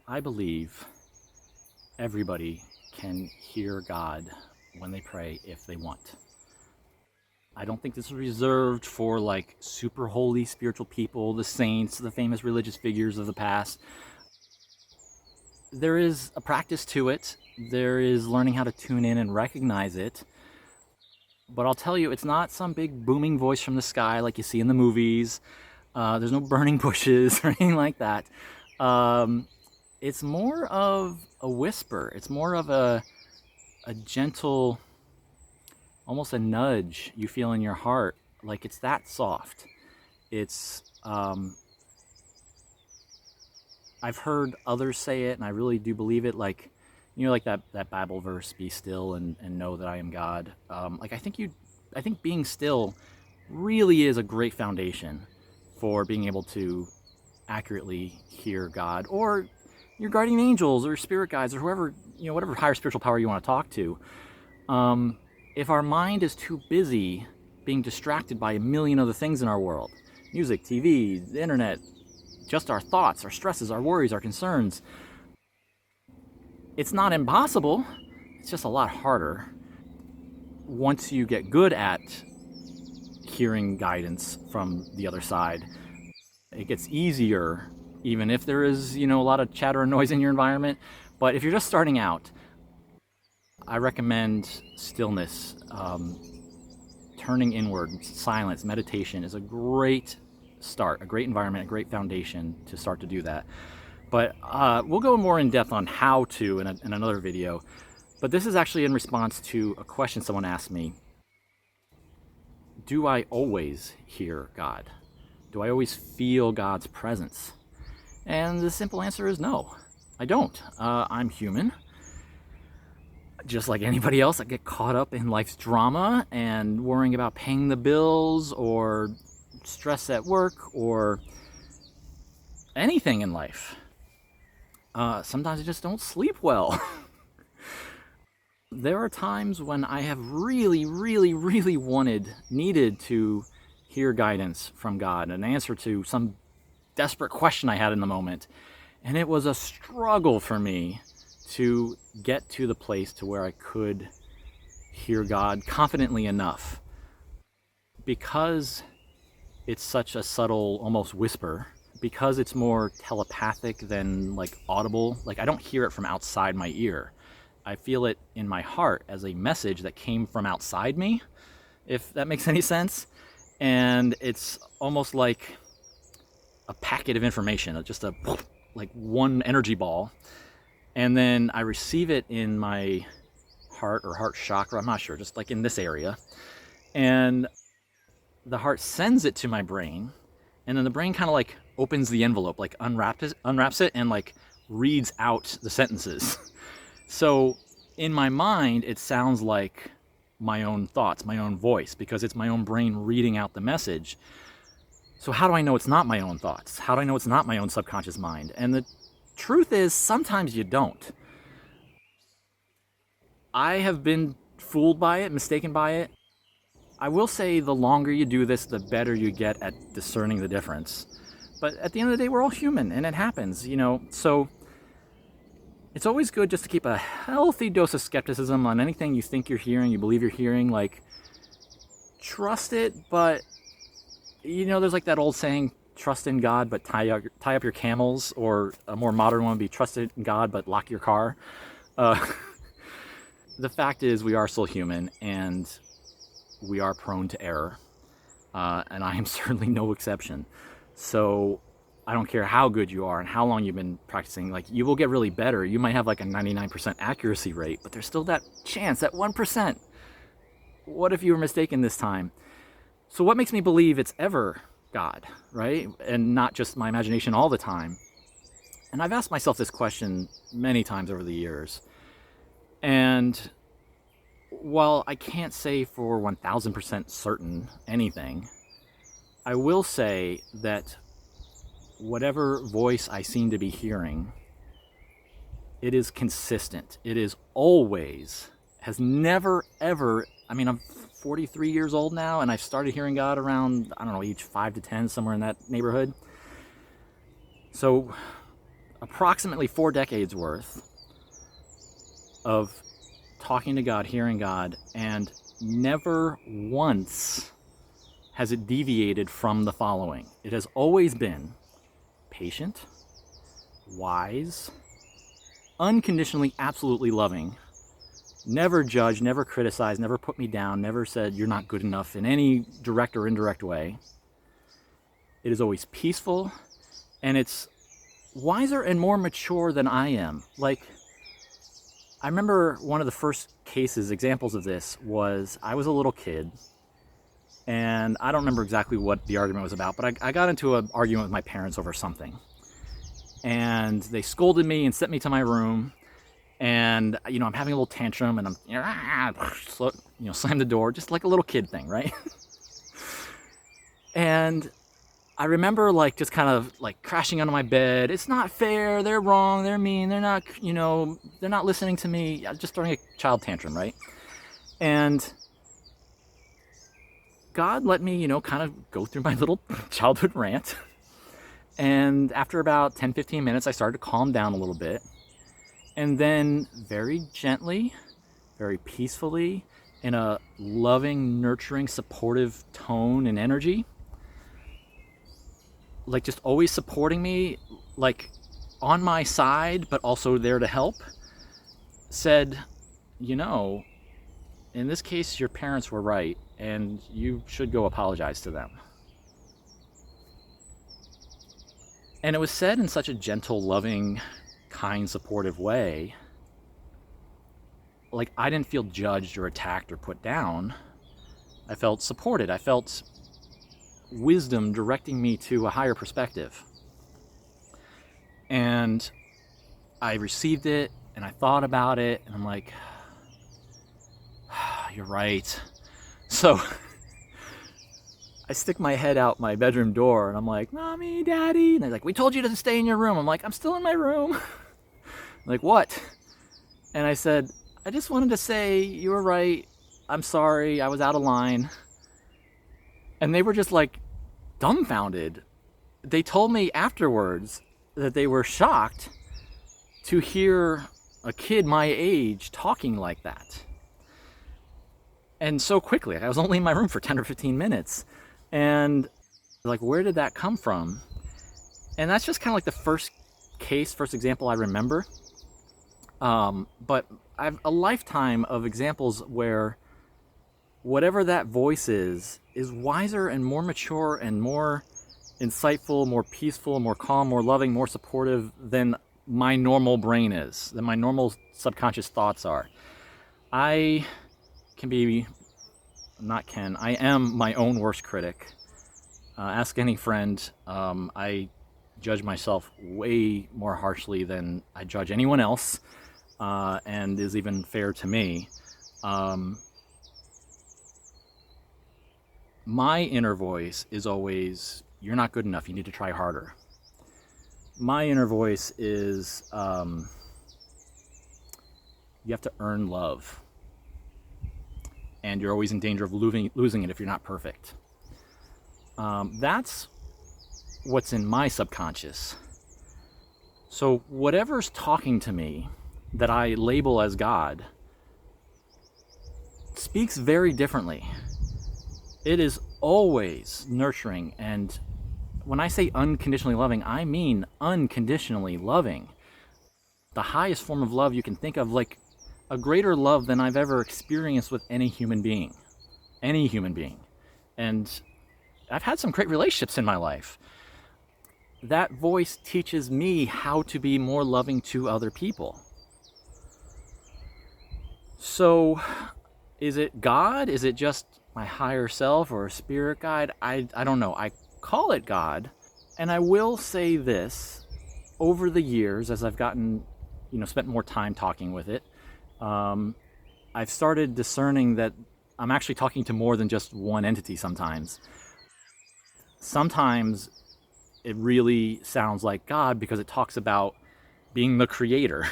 I believe everybody can hear God when they pray if they want. I don't think this is reserved for like super holy spiritual people, the saints, the famous religious figures of the past. There is a practice to it. There is learning how to tune in and recognize it. But I'll tell you, it's not some big booming voice from the sky like you see in the movies. There's no burning bushes or anything like that. It's more of a whisper. It's more of a gentle, almost a nudge you feel in your heart. Like it's that soft. It's, I've heard others say it, and I really do believe it. Like, you know, like that Bible verse, "Be still and know that I am God." Like I think being still really is a great foundation for being able to accurately hear God or your guardian angels or spirit guides or whoever, you know, whatever higher spiritual power you want to talk to. If our mind is too busy being distracted by a million other things in our world, music, TV, the internet, just our thoughts, our stresses, our worries, our concerns, it's not impossible. It's just a lot harder once you get good at hearing guidance from the other side. It gets easier, even if there is, you know, a lot of chatter and noise in your environment. But if you're just starting out, I recommend stillness, turning inward, silence, meditation is a great start, a great environment, a great foundation to start to do that. But we'll go more in depth on how to in another video. But this is actually in response to a question someone asked me. Do I always hear God? Do I always feel God's presence? And the simple answer is no, I don't. I'm human. Just like anybody else, I get caught up in life's drama and worrying about paying the bills or stress at work or anything in life. Sometimes I just don't sleep well. There are times when I have really needed to hear guidance from God, an answer to some desperate question I had in the moment. And it was a struggle for me to get to the place to where I could hear God confidently enough. Because it's such a subtle, almost whisper, because it's more telepathic than like audible, like I don't hear it from outside my ear. I feel it in my heart as a message that came from outside me, if that makes any sense. And it's almost like a packet of information, just a like one energy ball. And then I receive it in my heart or heart chakra, I'm not sure, just like in this area. And the heart sends it to my brain, and then the brain kind of like opens the envelope, like unwraps it and like reads out the sentences. So in my mind, it sounds like my own thoughts, my own voice, because it's my own brain reading out the message. So how do I know it's not my own thoughts? How do I know it's not my own subconscious mind? And the truth is, sometimes you don't. I have been fooled by it, mistaken by it. I will say the longer you do this, the better you get at discerning the difference. But at the end of the day, we're all human, and it happens, you know. So it's always good just to keep a healthy dose of skepticism on anything you think you're hearing, you believe you're hearing. Like, trust it, but, you know, there's like that old saying, trust in God, but tie up your camels, or a more modern one would be trust in God, but lock your car. The fact is, we are still human, and we are prone to error, and I am certainly no exception. So I don't care how good you are and how long you've been practicing, like, you will get really better. You might have like a 99% accuracy rate, but there's still that chance, that 1%. What if you were mistaken this time? So what makes me believe it's ever God, right? And not just my imagination all the time? And I've asked myself this question many times over the years. And while I can't say for 1000% certain anything, I will say that whatever voice I seem to be hearing, it is consistent. It is always, has never, ever, I mean, I'm 43 years old now, and I've started hearing God around, I don't know, age 5 to 10, somewhere in that neighborhood. So approximately 4 decades worth of talking to God, hearing God, and never once has it deviated from the following. It has always been patient, wise, unconditionally, absolutely loving, never judged, never criticized, never put me down, never said you're not good enough in any direct or indirect way. It is always peaceful, and it's wiser and more mature than I am. Like, I remember one of the first examples of this was I was a little kid, and I don't remember exactly what the argument was about, but I got into an argument with my parents over something. And they scolded me and sent me to my room, and I'm having a little tantrum, and I'm slam the door, just like a little kid thing, right? And I remember just kind of crashing onto my bed. It's not fair. They're wrong. They're mean. They're not listening to me. I'm just throwing a child tantrum, right? And God let me, kind of go through my little childhood rant. And after about 10, 15 minutes, I started to calm down a little bit. And then very gently, very peacefully, in a loving, nurturing, supportive tone and energy, just always supporting me, on my side, but also there to help, said, in this case, your parents were right, and you should go apologize to them. And it was said in such a gentle, loving, kind, supportive way. I didn't feel judged or attacked or put down. I felt supported. I felt wisdom directing me to a higher perspective. And I received it, and I thought about it, and I'm like, you're right. So I stick my head out my bedroom door, and I'm like, Mommy, Daddy. And they're like, we told you to stay in your room. I'm like, I'm still in my room. Like, what? And I said, I just wanted to say you were right. I'm sorry. I was out of line. And they were just dumbfounded. They told me afterwards that they were shocked to hear a kid my age talking like that. And so quickly. I was only in my room for 10 or 15 minutes. And where did that come from? And that's just kind of the first example I remember. But I have a lifetime of examples where whatever that voice is wiser and more mature and more insightful, more peaceful, more calm, more loving, more supportive than my normal brain is, than my normal subconscious thoughts are. I am my own worst critic. Ask any friend. I judge myself way more harshly than I judge anyone else, and is even fair to me. My inner voice is always, you're not good enough, you need to try harder. My inner voice is, you have to earn love. And you're always in danger of losing it if you're not perfect. That's what's in my subconscious. So whatever's talking to me that I label as God speaks very differently. It is always nurturing, and when I say unconditionally loving, I mean unconditionally loving. The highest form of love you can think of, a greater love than I've ever experienced with any human being. Any human being. And I've had some great relationships in my life. That voice teaches me how to be more loving to other people. So, is it God? Is it just my higher self or a spirit guide? I don't know. I call it God. And I will say this, over the years, as I've gotten, spent more time talking with it, I've started discerning that I'm actually talking to more than just one entity sometimes. Sometimes it really sounds like God because it talks about being the creator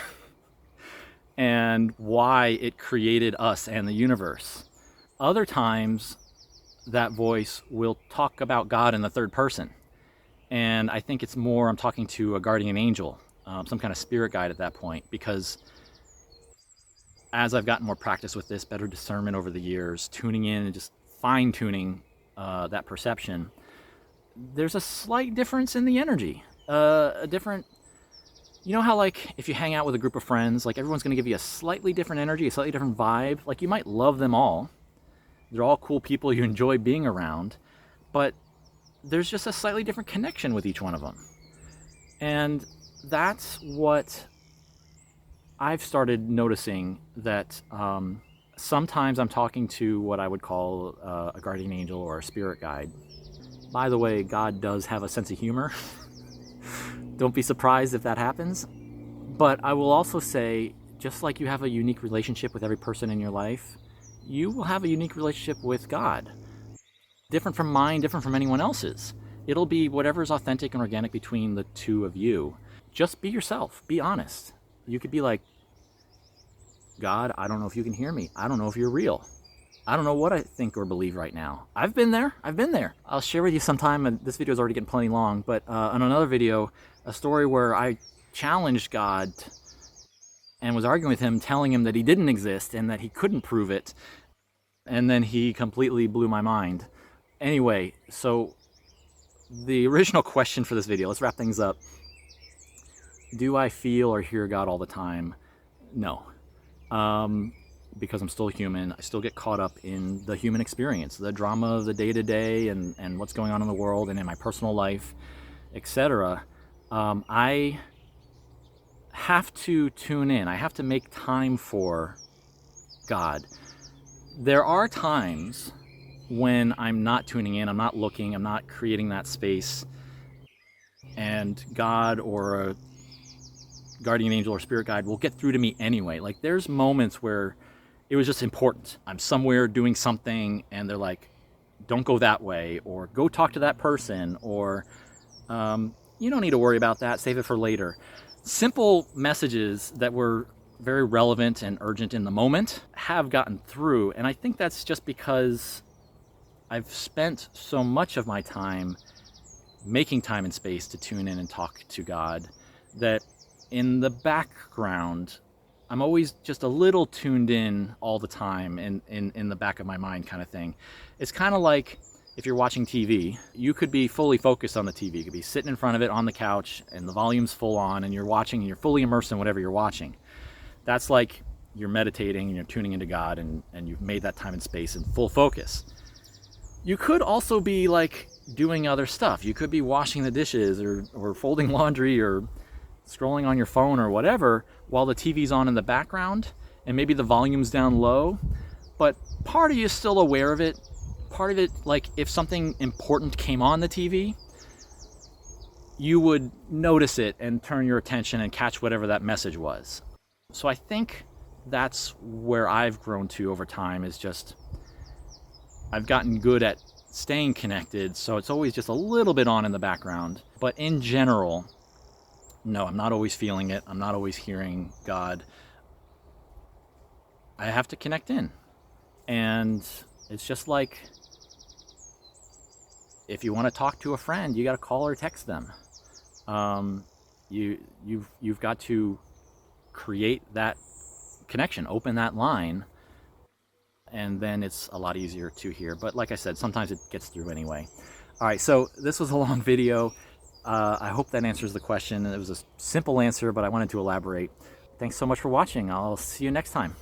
and why it created us and the universe. Other times, that voice will talk about God in the third person. And I think it's more I'm talking to a guardian angel some kind of spirit guide at that point, because as I've gotten more practice with this, better discernment over the years, tuning in and just fine-tuning that perception, there's a slight difference in the energy. A different, you know how like if you hang out with a group of friends, like everyone's going to give you a slightly different energy, a slightly different vibe. Like you might love them all. They're all cool people you enjoy being around, but there's just a slightly different connection with each one of them. And that's what I've started noticing, that sometimes I'm talking to what I would call a guardian angel or a spirit guide. By the way, God does have a sense of humor. Don't be surprised if that happens. But I will also say, just like you have a unique relationship with every person in your life, you will have a unique relationship with God. Different from mine, different from anyone else's. It'll be whatever's authentic and organic between the two of you. Just be yourself. Be honest. You could be like, God, I don't know if you can hear me. I don't know if you're real. I don't know what I think or believe right now. I've been there. I'll share with you sometime, and this video is already getting plenty long, but on another video, a story where I challenged God and was arguing with him, telling him that he didn't exist and that he couldn't prove it. And then he completely blew my mind. Anyway, so the original question for this video, let's wrap things up. Do I feel or hear God all the time? No. Because I'm still human. I still get caught up in the human experience, the drama of the day-to-day and what's going on in the world and in my personal life, etc. I have to tune in. I have to make time for God. There are times when I'm not tuning in, I'm not looking, I'm not creating that space, and God or a guardian angel or spirit guide will get through to me anyway. Like there's moments where it was just important. I'm somewhere doing something and they're like, don't go that way, or go talk to that person, or you don't need to worry about that, save it for later. Simple messages that were very relevant and urgent in the moment have gotten through, and I think that's just because I've spent so much of my time making time and space to tune in and talk to God that in the background I'm always just a little tuned in all the time, in the back of my mind kind of thing. It's kind of like if you're watching TV, you could be fully focused on the TV. You could be sitting in front of it on the couch and the volume's full on and you're watching and you're fully immersed in whatever you're watching. That's like you're meditating and you're tuning into God and you've made that time and space in full focus. You could also be like doing other stuff. You could be washing the dishes or folding laundry or scrolling on your phone or whatever while the TV's on in the background and maybe the volume's down low, but part of you is still aware of it. Part of it, like if something important came on the TV, you would notice it and turn your attention and catch whatever that message was. So I think that's where I've grown to over time, is just I've gotten good at staying connected, so it's always just a little bit on in the background. But in general, no, I'm not always feeling it. I'm not always hearing God. I have to connect in. And it's just like if you want to talk to a friend, you got to call or text them. You've got to create that connection, open that line, and then it's a lot easier to hear. But like I said, sometimes it gets through anyway. All right, so this was a long video. I hope that answers the question. It was a simple answer, but I wanted to elaborate. Thanks so much for watching. I'll see you next time.